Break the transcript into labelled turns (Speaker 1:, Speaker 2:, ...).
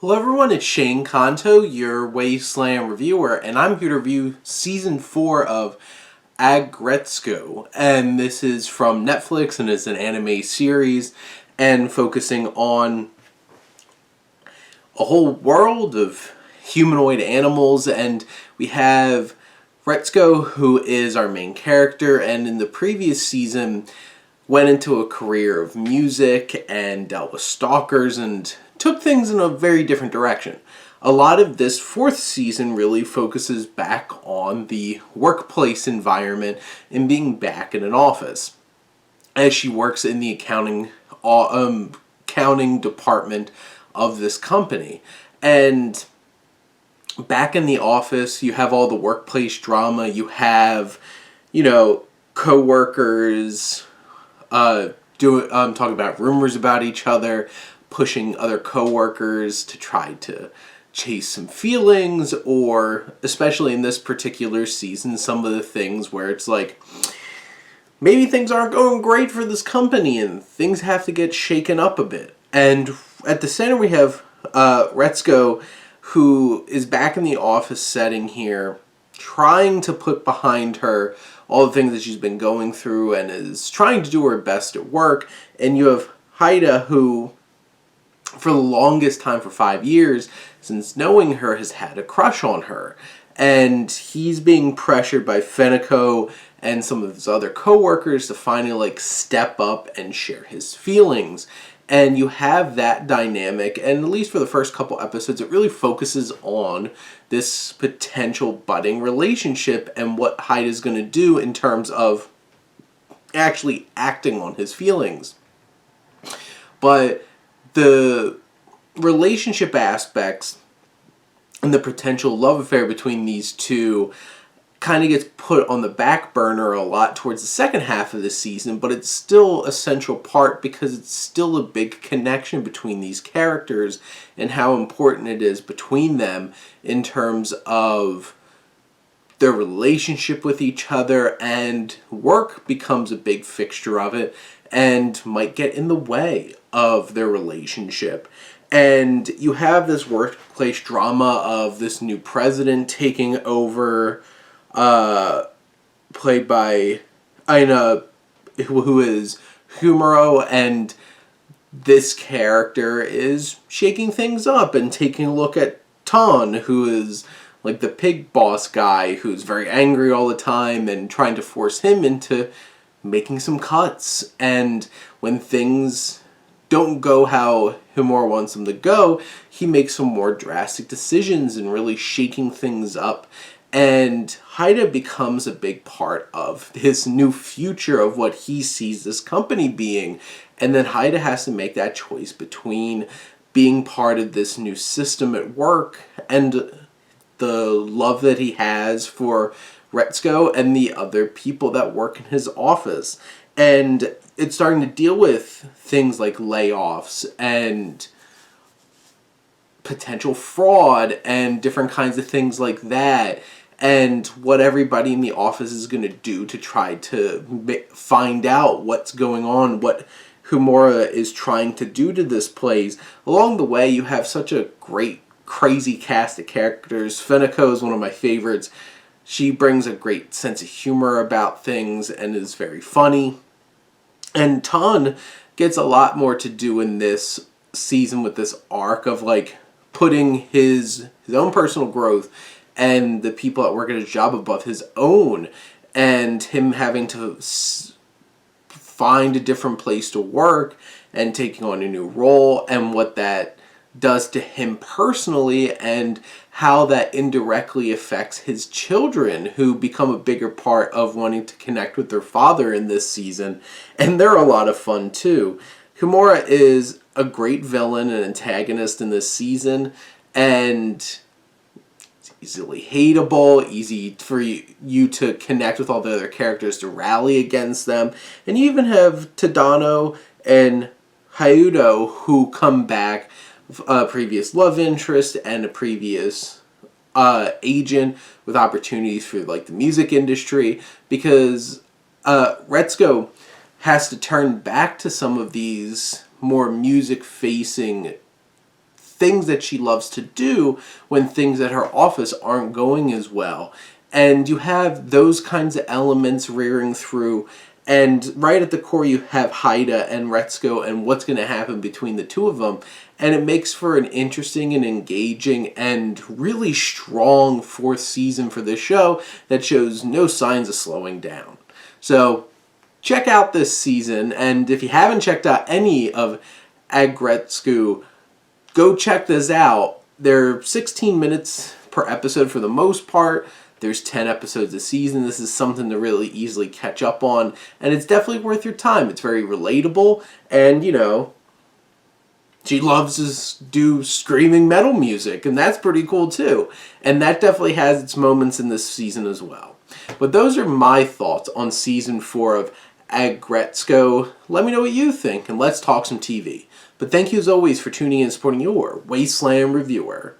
Speaker 1: Hello everyone, it's Shane Kanto, your Wasteland reviewer, and I'm here to review Season 4 of Aggretsuko. And this is from Netflix and is an anime series and focusing on a whole world of humanoid animals. And we have Retsuko, who is our main character, and in the previous season went into a career of music and dealt with stalkers and took things in a very different direction. A lot of this fourth season really focuses back on the workplace environment and being back in an office, as she works in the accounting department of this company. And back in the office, you have all the workplace drama. You have, coworkers talking about rumors about each other, pushing other coworkers to try to chase some feelings, or especially in this particular season, some of the things where it's like maybe things aren't going great for this company and things have to get shaken up a bit. And at the center we have Retsuko, who is back in the office setting here, trying to put behind her all the things that she's been going through and is trying to do her best at work. And you have Haida, who for the longest time, for 5 years, since knowing her, has had a crush on her. And he's being pressured by Feniko and some of his other coworkers to finally step up and share his feelings. And you have that dynamic, and at least for the first couple episodes, it really focuses on this potential budding relationship and what Haida's going to do in terms of actually acting on his feelings. But the relationship aspects and the potential love affair between these two kind of gets put on the back burner a lot towards the second half of the season, but it's still a central part because it's still a big connection between these characters and how important it is between them in terms of their relationship with each other, and work becomes a big fixture of it and might get in the way of their relationship. And you have this workplace drama of this new president taking over, played by Aina, who is Kimura, and this character is shaking things up and taking a look at Ton, who is like the pig boss guy who's very angry all the time and trying to force him into making some cuts. And when things don't go how Kimura wants them to go, he makes some more drastic decisions and really shaking things up. And Haida becomes a big part of his new future of what he sees this company being. And then Haida has to make that choice between being part of this new system at work and the love that he has for Retsuko and the other people that work in his office. And it's starting to deal with things like layoffs and potential fraud and different kinds of things like that, and what everybody in the office is going to do to try to find out what's going on, what Kimura is trying to do to this place. Along the way, you have such a great, crazy cast of characters. Feniko is one of my favorites. She brings a great sense of humor about things and is very funny. And Ton gets a lot more to do in this season with this arc of putting his own personal growth and the people that work at his job above his own, and him having to find a different place to work and taking on a new role, and what that does to him personally, and how that indirectly affects his children, who become a bigger part of wanting to connect with their father in this season. And they're a lot of fun too. Kimura is a great villain and antagonist in this season, and easily hateable, easy for you to connect with all the other characters, to rally against them. And you even have Tadano and Hyudo, who come back, a previous love interest and a previous agent with opportunities for the music industry, because Retsuko has to turn back to some of these more music facing things that she loves to do when things at her office aren't going as well. And you have those kinds of elements rearing through. And right at the core, you have Haida and Retsuko and what's going to happen between the two of them. And it makes for an interesting and engaging and really strong fourth season for this show that shows no signs of slowing down. So check out this season. And if you haven't checked out any of Aggretsuko, go check this out. They're 16 minutes per episode for the most part. There's 10 episodes a season. This is something to really easily catch up on. And it's definitely worth your time. It's very relatable. And, you know, she loves to do screaming metal music. And that's pretty cool, too. And that definitely has its moments in this season as well. But those are my thoughts on Season 4 of Aggretsuko. Let me know what you think. And let's talk some TV. But thank you as always for tuning in and supporting your Wasteland reviewer.